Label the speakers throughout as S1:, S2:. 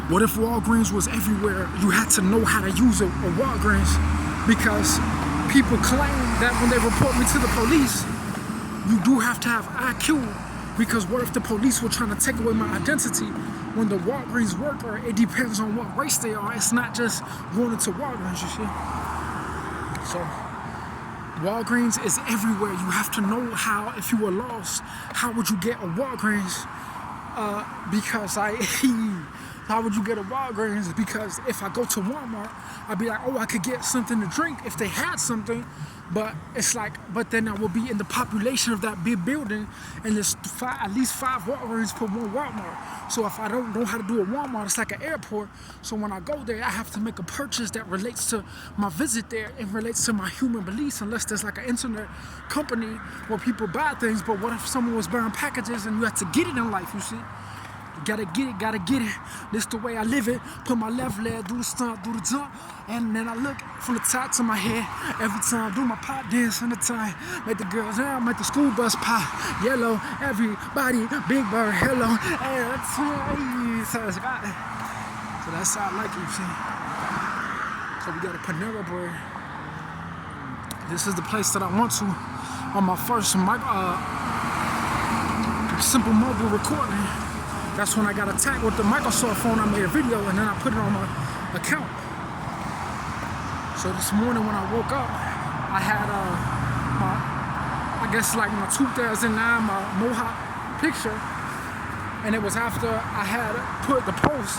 S1: What if Walgreens was everywhere? You had to know how to use a Walgreens, because people claim that when they report me to the police, you do have to have IQ, because what if the police were trying to take away my identity? When the Walgreens worker, it depends on what race they are. It's not just going into Walgreens, you see. So Walgreens is everywhere. You have to know how, if you were lost, how would you get a Walgreens? How would you get a Walgreens? Because if I go to Walmart, I'd be like, oh, I could get something to drink if they had something. But it's like, but then I will be in the population of that big building, and there's at least 5 Walgreens per one Walmart. So if I don't know how to do a Walmart, it's like an airport. So when I go there, I have to make a purchase that relates to my visit there and relates to my human beliefs, unless there's like an internet company where people buy things. But what if someone was buying packages and you have to get it in life, you see? Gotta get it. This the way I live it. Put my left leg, do the stunt, do the jump, and then I look from the top to my head every time. Do my pop dance in the time. Make the girls down, make the school bus pop. Yellow, everybody, Big Bird, hello. So that's how I like it, you see. So we got a Panera Bread. This is the place that I went to on my first simple mobile recording. That's when I got attacked with the Microsoft phone. I made a video and then I put it on my account. So this morning when I woke up, I had my 2009 my Mohawk picture, and it was after I had put the post.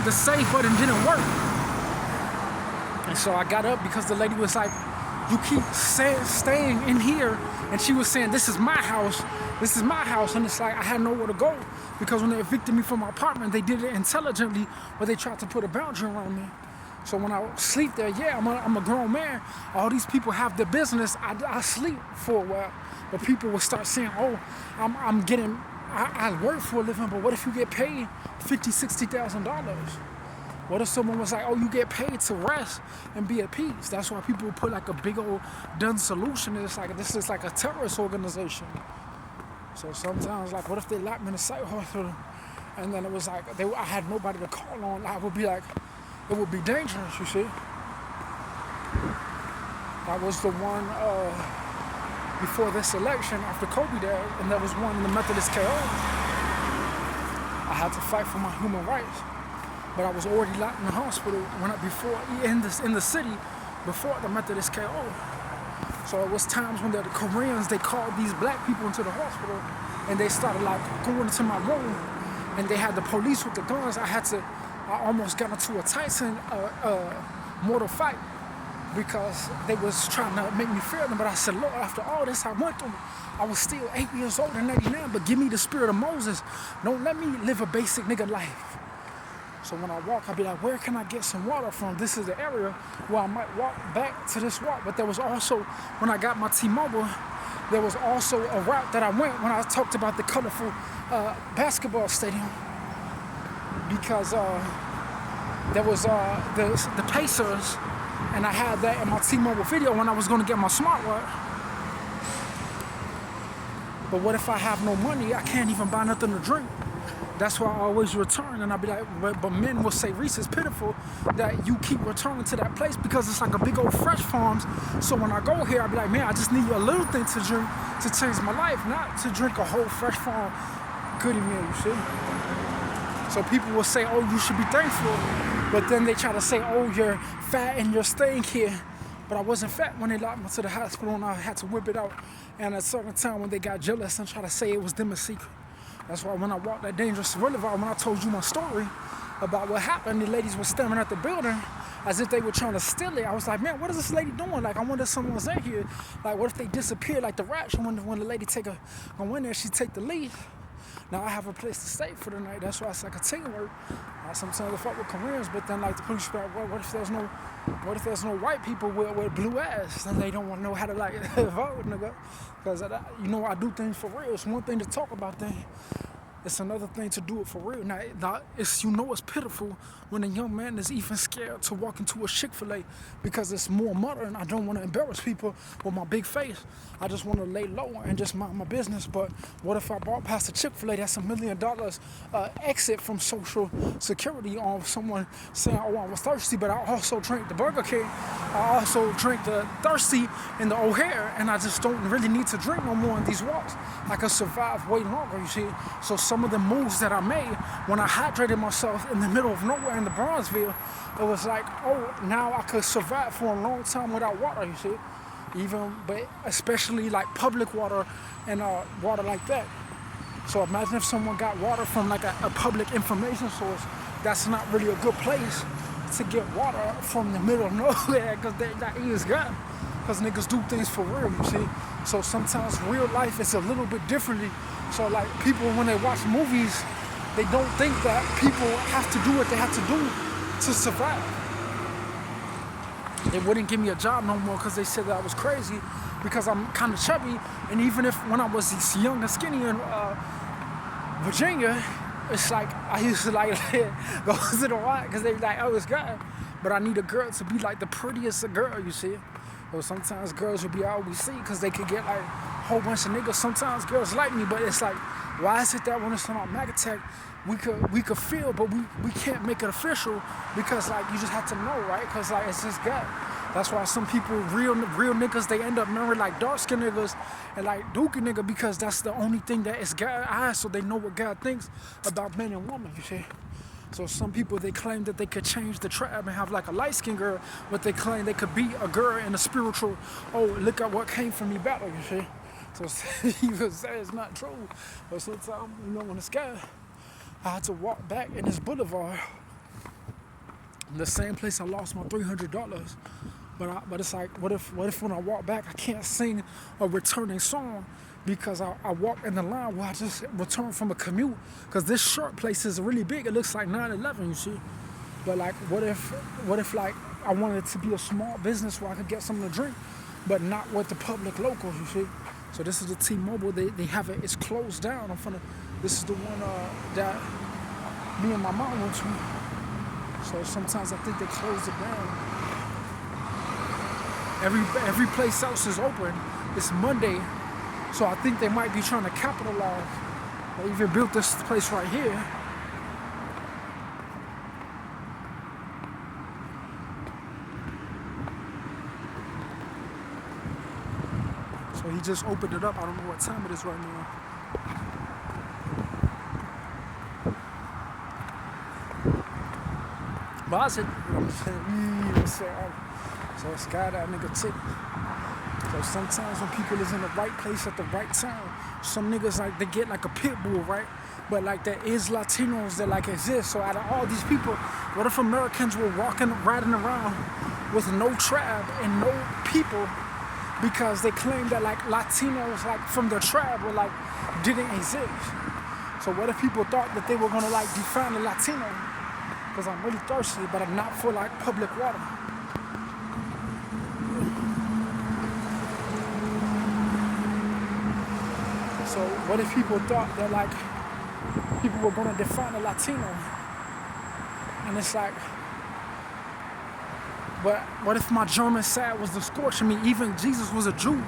S1: The save button didn't work, and so I got up because the lady was like, "You keep staying in here," and she was saying, "This is my house. This is my house," and it's like I had nowhere to go, because when they evicted me from my apartment, they did it intelligently, but they tried to put a boundary around me. So when I sleep there, yeah, I'm a grown man. All these people have their business. I sleep for a while, but people will start saying, "Oh, I work for a living," but what if you get paid $50,000-$60,000? What if someone was like, "Oh, you get paid to rest and be at peace"? That's why people put like a big old done solution. It's like this is like a terrorist organization. So sometimes, like, what if they locked me in a psych hospital, and then it was like I had nobody to call on? I would be like, it would be dangerous, you see. That was the one before this election, after Kobe died, and there was one in the Methodist KO. I had to fight for my human rights, but I was already locked in the hospital in the city before the Methodist KO. So it was times when the Koreans, they called these black people into the hospital, and they started like going into my room, and they had the police with the guns. I almost got into a Tyson mortal fight, because they was trying to make me fear them. But I said, Lord, after all this I went through, I was still 8 years old in 89, but give me the spirit of Moses. Don't let me live a basic nigga life. So when I walk, I'll be like, where can I get some water from? This is the area where I might walk back to this walk. But there was also, when I got my T-Mobile, there was also a route that I went when I talked about the colorful basketball stadium. Because there was the Pacers, and I had that in my T-Mobile video when I was going to get my smartwatch. But what if I have no money? I can't even buy nothing to drink. That's why I always return, and I'll be like, but men will say, Reese, it's pitiful that you keep returning to that place, because it's like a big old Fresh Farms. So when I go here, I'll be like, man, I just need a little thing to drink to change my life, not to drink a whole Fresh Farm goodie meal, you see? So people will say, oh, you should be thankful, but then they try to say, oh, you're fat and you're staying here. But I wasn't fat when they locked me to the hospital, and I had to whip it out. And at a certain time when they got jealous and tried to say it was them a secret. That's why when I walked that dangerous boulevard, when I told you my story about what happened, the ladies were staring at the building as if they were trying to steal it. I was like, man, what is this lady doing? Like, I wonder if someone's in here. Like, what if they disappear like the rapture when the lady go in there, she take the lead. Now I have a place to stay for the night. That's why it's like a teamwork. Sometimes I fuck with Koreans, but then like the police be like, what if there's no white people with blue ass? Then they don't want to know how to like vote, nigga. Because I do things for real. It's one thing to talk about things. It's another thing to do it for real. Now, it's it's pitiful when a young man is even scared to walk into a Chick-fil-A because it's more modern. I don't want to embarrass people with my big face. I just want to lay low and just mind my business. But what if I brought past a Chick-fil-A? That's $1 million exit from Social Security on someone saying, "Oh, I was thirsty, but I also drank the Burger King. I also drink the Thirsty in the O'Hare, and I just don't really need to drink no more in these walks. I could survive way longer, you see." So some of the moves that I made when I hydrated myself in the middle of nowhere in the Bronzeville, it was like, oh, now I could survive for a long time without water, you see. But especially like public water and water like that. So imagine if someone got water from like a public information source. That's not really a good place to get water from the middle of nowhere because that is God. Because niggas do things for real, you see. So sometimes real life is a little bit differently. So like people, when they watch movies, they don't think that people have to do what they have to do to survive. They wouldn't give me a job no more because they said that I was crazy because I'm kind of chubby. And even if when I was young and skinny in Virginia, it's like I used to like go to the Y because they like, oh, it's good. But I need a girl to be like the prettiest girl, you see. Or sometimes girls will be all we see because they could get like a whole bunch of niggas. Sometimes girls like me, but it's like, why is it that when it's on Mac Attack, we could feel, but we can't make it official because like you just have to know, right? Because like it's just God. That's why some people, real niggas, they end up marrying like dark skinned niggas and like dookie nigga because that's the only thing that is God's eyes, so they know what God thinks about men and women, you see. So some people, they claim that they could change the tribe and have like a light-skinned girl, but they claim they could be a girl in a spiritual, oh, look at what came from me battle, you see. So you could say it's not true. But sometimes, when it's God, I had to walk back in this boulevard, the same place I lost my $300. But it's like, what if when I walk back, I can't sing a returning song because I walk in the line where I just returned from a commute because this short place is really big. It looks like 9/11, you see. But like, what if like I wanted it to be a small business where I could get something to drink, but not with the public locals, you see. So this is the T-Mobile. They have it. It's closed down. This is the one that me and my mom went to. So sometimes I think they closed it down. Every place else is open. It's Monday, so I think they might be trying to capitalize. They even built this place right here. So he just opened it up. I don't know what time it is right now. But I said, so it's got that nigga tick. So sometimes when people is in the right place at the right time, some niggas like they get like a pit bull, right? But like there is Latinos that like exist. So out of all these people, what if Americans were riding around with no tribe and no people because they claim that like Latinos like from their tribe were like didn't exist? So what if people thought that they were gonna like define a Latino? Because I'm really thirsty, but I'm not for like public water. So what if people thought that like people were gonna define a Latino? And it's like, but what if my German side was the scorching me? Even Jesus was a Jew.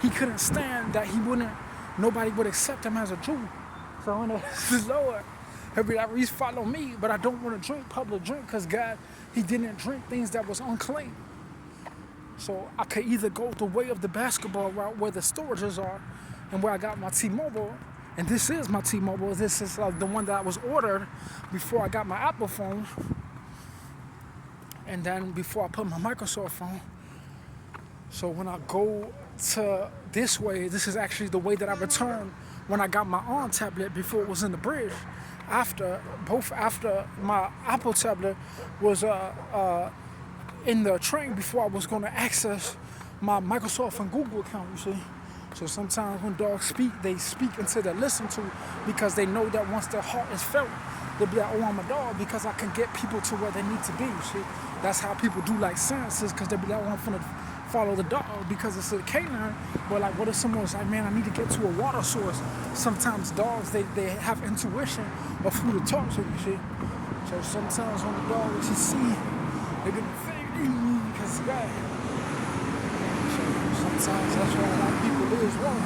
S1: He couldn't stand that nobody would accept him as a Jew. So when the Lord, he'll be like, please follow me, but I don't want to drink public drink because God, he didn't drink things that was unclean. So I could either go the way of the basketball route where the storages are and where I got my T-Mobile, and this is my T-Mobile. This is the one that was ordered before I got my Apple phone, and then before I put my Microsoft phone. So when I go to this way, this is actually the way that I returned when I got my ARM tablet before it was in the bridge. After my Apple tablet was in the train before I was going to access my Microsoft and Google account, you see. So sometimes when dogs speak, they speak until they're listened to because they know that once their heart is felt, they'll be like, oh, I'm a dog because I can get people to where they need to be, you see. That's how people do like seances because they'll be like, oh, I'm finna follow the dog because it's a canine. But like, what if someone's like, man, I need to get to a water source? Sometimes dogs, they have intuition of who to talk to, you see. So sometimes when the dog that you see, they get because yeah. So sometimes that's why a lot of people is wrong.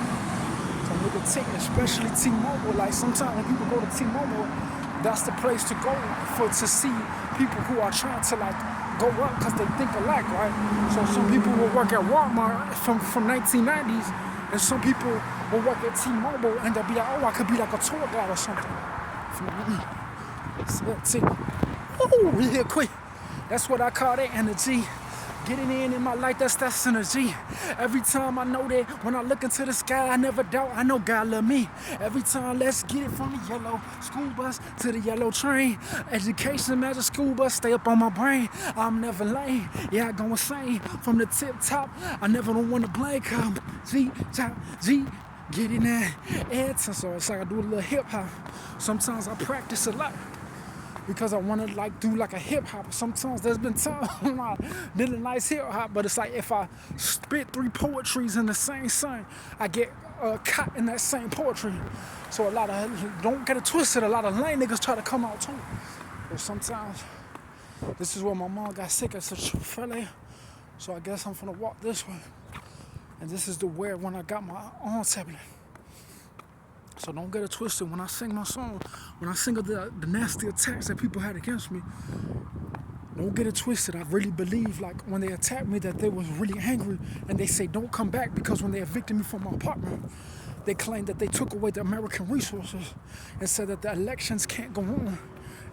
S1: So nigga take, especially T-Mobile. Like sometimes when people go to T-Mobile, that's the place to go to see people who are trying to like go up because they think alike, right? So some people will work at Walmart from 1990s, and some people will work at T-Mobile and they'll be like, oh, I could be like a tour guide or something. See, oh, yeah, quick. That's what I call that energy. Getting in my life, that's synergy. Every time I know that when I look into the sky, I never doubt, I know God love me. Every time, let's get it from the yellow school bus to the yellow train. Education, magic school bus, stay up on my brain. I'm never lame, yeah, I go insane. From the tip top, I never don't want to blame. Come, G, top, G, get in there. So it's like I do a little hip hop. Sometimes I practice a lot, because I want to like do like a hip hop. Sometimes there's been times when I did a nice hip hop, but it's like if I spit 3 poetries in the same song, I get caught in that same poetry. So a lot of, don't get it twisted, a lot of lame niggas try to come out too. But sometimes, this is where my mom got sick at such a fella. So I guess I'm gonna walk this way. And this is the where when I got my arm tablet. So don't get it twisted. When I sing my song, when I sing of the nasty attacks that people had against me, don't get it twisted. I really believe, like, when they attacked me, that they was really angry, and they say, don't come back, because when they evicted me from my apartment, they claimed that they took away the American resources and said that the elections can't go on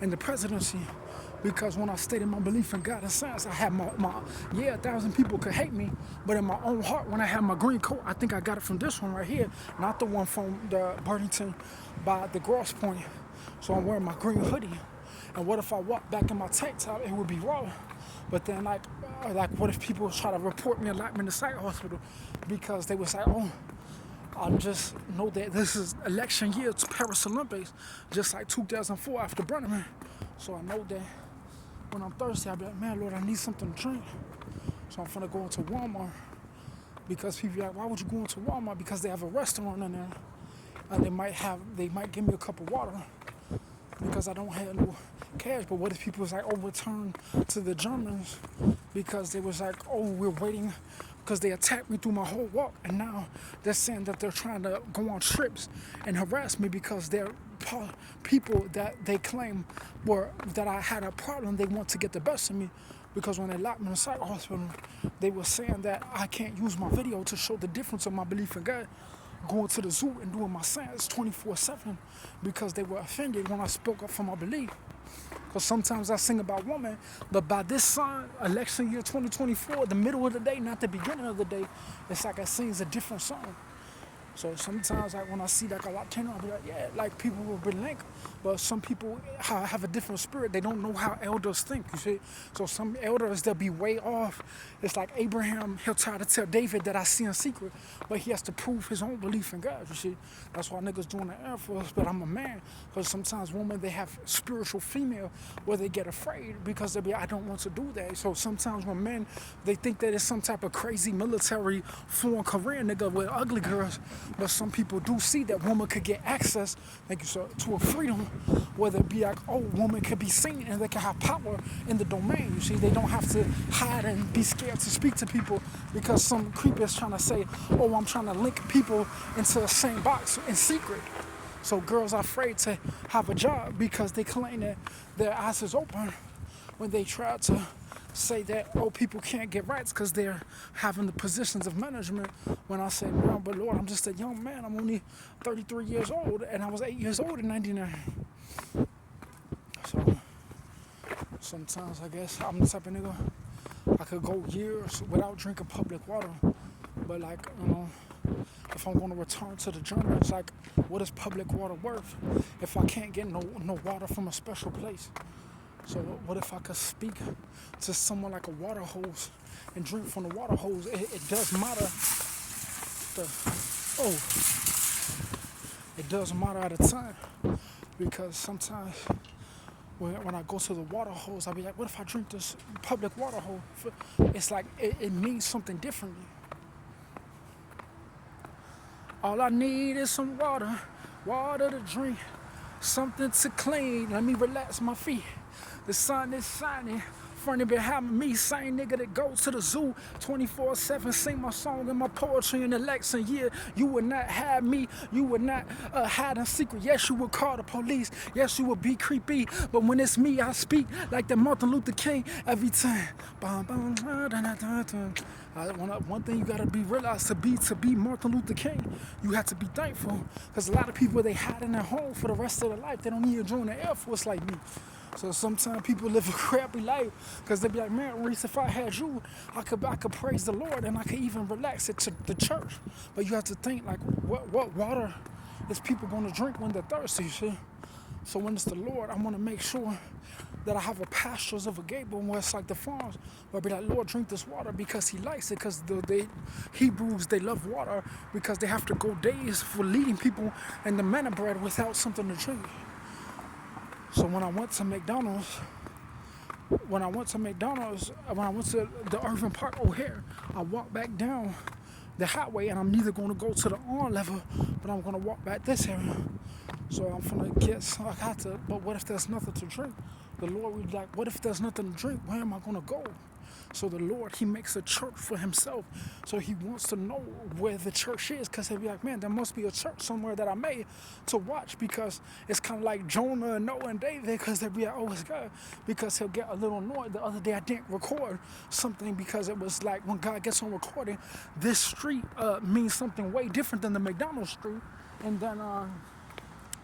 S1: in the presidency. Because when I stated my belief in God and science, I had my 1,000 people could hate me, but in my own heart, when I had my green coat, I think I got it from this one right here, not the one from the Burlington by the Grosse Point. So I'm wearing my green hoodie. And what if I walk back in my tank top? It would be raw. But then like what if people try to report me a lot in the psych hospital because they was like, oh, I just know that this is election year, it's Paris Olympics, just like 2004 after Burning Man. So I know that when I'm thirsty, I'll be like, man, Lord, I need something to drink. So I'm finna go into Walmart, because people are like, why would you go into Walmart? Because they have a restaurant in there, and they might give me a cup of water because I don't have no cash. But what if people was like, oh, return to the Germans, because they was like, oh, we're waiting, because they attacked me through my whole walk, and now they're saying that they're trying to go on trips and harass me because they're people that they claim that I had a problem. They want to get the best of me, because when they locked me in the psych hospital, they were saying that I can't use my video to show the difference of my belief in God, going to the zoo and doing my science 24/7, because they were offended when I spoke up for my belief. Because sometimes I sing about women, but by this song, election year 2024, the middle of the day, not the beginning of the day, it's like I sing a different song. So sometimes, like, when I see like a Latino, I'll be like, yeah, like, people will be linked, but some people have a different spirit. They don't know how elders think, you see. So some elders, they'll be way off. It's like Abraham, he'll try to tell David that I see in secret, but he has to prove his own belief in God, you see. That's why niggas doing the Air Force, but I'm a man. Because sometimes women, they have spiritual female where they get afraid because they'll be, I don't want to do that. So sometimes when men, they think that it's some type of crazy military foreign career nigga with ugly girls. But some people do see that woman could get access, thank you, sir, to a freedom, whether it be like, oh, woman could be seen and they can have power in the domain. You see, they don't have to hide and be scared to speak to people because some creep is trying to say, oh, I'm trying to link people into the same box in secret. So girls are afraid to have a job because they claim that their eyes is open when they try to say that, oh, people can't get rights because they're having the positions of management. When I say, no, but Lord, I'm just a young man. I'm only 33 years old, and I was 8 years old in 99. So sometimes I guess I'm the type of nigga, I could go years without drinking public water. But like, you know, if I'm going to return to the journey, it's like, what is public water worth if I can't get no water from a special place? So what if I could speak to someone like a water hose and drink from the water hose? It does matter. It does matter at a time, because sometimes when I go to the water holes, I'll be like, what if I drink this public water hole? It's like it means something differently. All I need is some water, water to drink, something to clean. Let me relax my feet. The sun is shining. Front and behind me, same nigga that goes to the zoo 24/7, sing my song and my poetry in the election year. You would not have me, you would not hide in secret. Yes, you would call the police, yes, you would be creepy, but when it's me, I speak like the Martin Luther King every time. One thing you gotta be realized to be Martin Luther King, you have to be thankful, because a lot of people, they hide in their home for the rest of their life. They don't even join the Air Force like me. So sometimes people live a crappy life because they be like, man, Reese, if I had you, I could praise the Lord and I could even relax it to the church. But you have to think, like, what water is people going to drink when they're thirsty, you see? So when it's the Lord, I want to make sure that I have a pastures of a gable where it's like the farms, where I be like, Lord, drink this water because he likes it, because the Hebrews, they love water because they have to go days for leading people in the manna bread without something to drink. So when I went to McDonald's, when I went to the Irving Park O'Hare, I walked back down the highway, and I'm neither going to go to the on level, but I'm going to walk back this area. So I'm going to but what if there's nothing to drink? The Lord would be like, what if there's nothing to drink? Where am I going to go? So the Lord, he makes a church for himself. So he wants to know where the church is, because he'll be like, man, there must be a church somewhere that I made to watch, because it's kind of like Jonah and Noah and David, because they'll be like, oh, it's God, because he'll get a little annoyed. The other day I didn't record something because it was like, when God gets on recording, this street means something way different than the McDonald's street. And then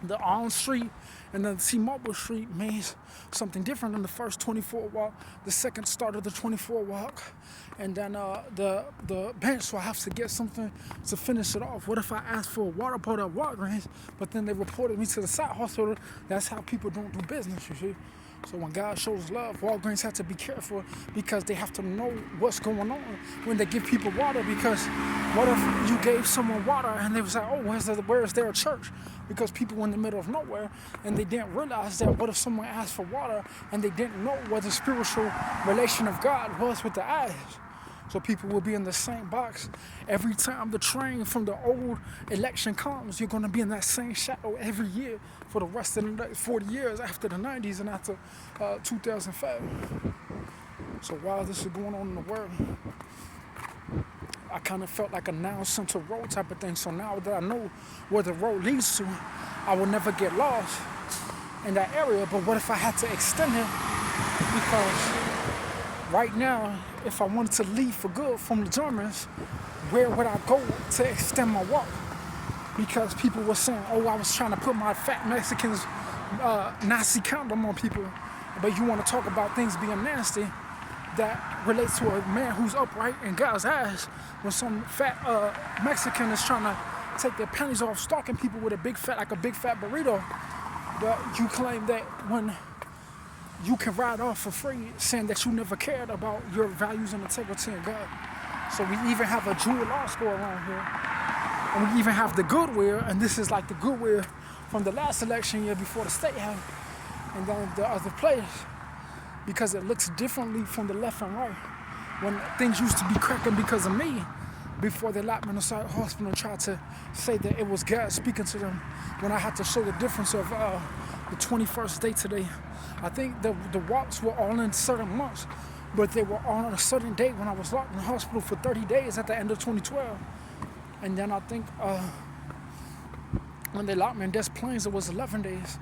S1: the On Street and then T-Mobile Street means something different than the first 24 walk, the second start of the 24 walk, and then the bench. So I have to get something to finish it off. What if I ask for a water bottle at Walgreens, but then they reported me to the side hospital? That's how people don't do business, you see. So when God shows love, Walgreens have to be careful, because they have to know what's going on when they give people water. Because what if you gave someone water and they was like, oh, where is there a church? Because people were in the middle of nowhere and they didn't realize that. What if someone asked for water and they didn't know what the spiritual relation of God was with the eyes? So people will be in the same box. Every time the train from the old election comes, you're going to be in that same shadow every year for the rest of the next 40 years after the 90s and after 2005. So while this is going on in the world, I kind of felt like a now central road type of thing. So now that I know where the road leads to, I will never get lost in that area. But what if I had to extend it? Because right now, if I wanted to leave for good from the Germans, where would I go to extend my walk? Because people were saying, oh, I was trying to put my fat Mexicans Nazi condom on people. But you want to talk about things being nasty, that relates to a man who's upright in God's eyes, when some fat Mexican is trying to take their pennies off stalking people with a big fat burrito. But you claim that when you can ride off for free, saying that you never cared about your values and integrity in God. So we even have a Jewel Law School around here. And we even have the Goodwill, and this is like the Goodwill from the last election year before the state had, and then the other place, because it looks differently from the left and right. When things used to be cracking because of me, before they locked me in the side hospital and tried to say that it was God speaking to them, when I had to show the difference of the 21st day today. I think the walks were all in certain months, but they were all on a certain date when I was locked in the hospital for 30 days at the end of 2012. And then I think when they locked me in Des Plaines, it was 11 days.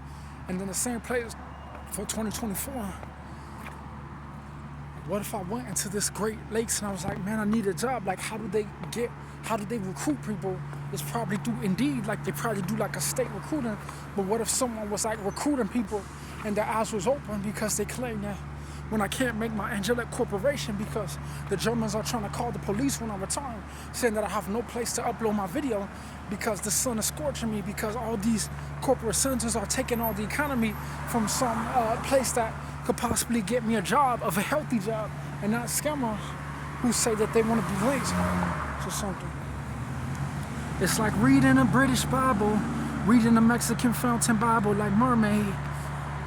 S1: And then the same place for 2024. What if I went into this Great Lakes and I was like, man, I need a job. Like, how do they recruit people? It's probably through Indeed. Like, they probably do like a state recruiting. But what if someone was like recruiting people and their eyes was open because they claim that when I can't make my Angelic Corporation because the Germans are trying to call the police when I return, saying that I have no place to upload my video because the sun is scorching me, because all these corporate centers are taking all the economy from some place that could possibly get me a job, of a healthy job, and not scammers who say that they want to be linked to something. It's like reading a British Bible, reading a Mexican fountain Bible like Mermaid.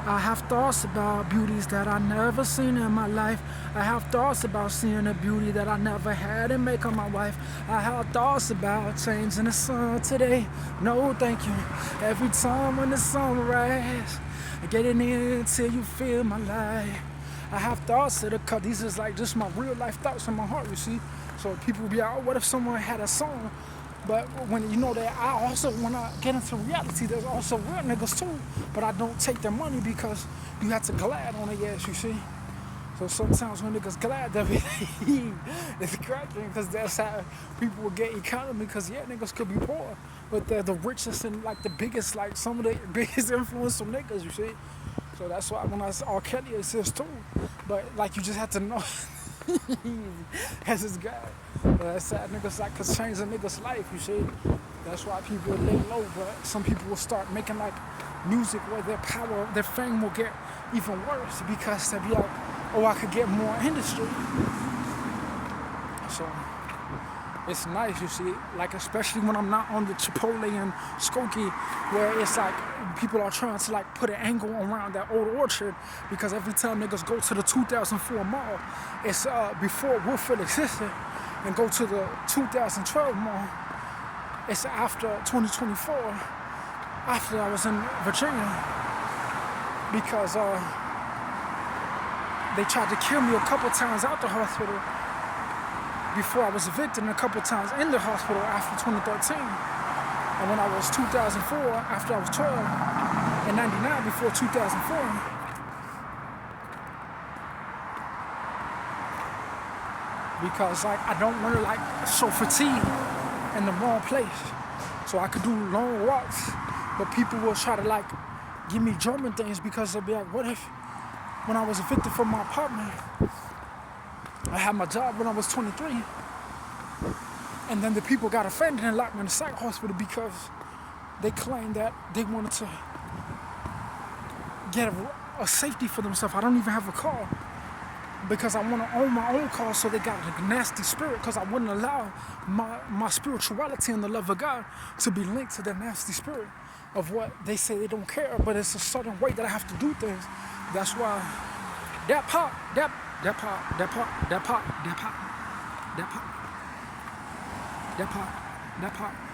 S1: I have thoughts about beauties that I never seen in my life. I have thoughts about seeing a beauty that I never had and making my wife. I have thoughts about changing the sun today. No, thank you. Every time when the sun rises, getting in until you feel my life. I have thoughts that are cut. These is like just my real life thoughts in my heart, you see. So people be like, oh, what if someone had a song? But when you know that I also, when I get into reality, there's also real niggas too. But I don't take their money because you have to glad on their ass, you see. So sometimes when niggas glad, they be it's cracking because that's how people will get economy. Because yeah, niggas could be poor, but they're the richest and like the biggest, like some of the biggest influential niggas, you see. So that's why when I say R. Kelly exists too. But like you just have to know. That's his guy. That's sad niggas like could change a nigga's life, you see. That's why people lay low, but some people will start making like music where their power, their fame will get even worse because they'll be like, oh, I could get more industry. So it's nice, you see, like especially when I'm not on the Chipotle and Skokie, where it's like people are trying to like put an angle around that old orchard because every time niggas go to the 2004 mall, it's before Woodfield existed, and go to the 2012 mall, it's after 2024, after I was in Virginia, because they tried to kill me a couple times out the hospital before I was evicted, and a couple times in the hospital after 2013. And when I was 2004, after I was 12, and 99 before 2004. Because like I don't want to like show fatigue in the wrong place. So I could do long walks, but people will try to like give me German things because they'll be like, what if when I was evicted from my apartment, I had my job when I was 23, and then the people got offended and locked me in the psych hospital because they claimed that they wanted to get a safety for themselves. I don't even have a car because I want to own my own car, so they got a nasty spirit because I wouldn't allow my spirituality and the love of God to be linked to the nasty spirit of what they say they don't care, but it's a certain way that I have to do things. That's why that pop.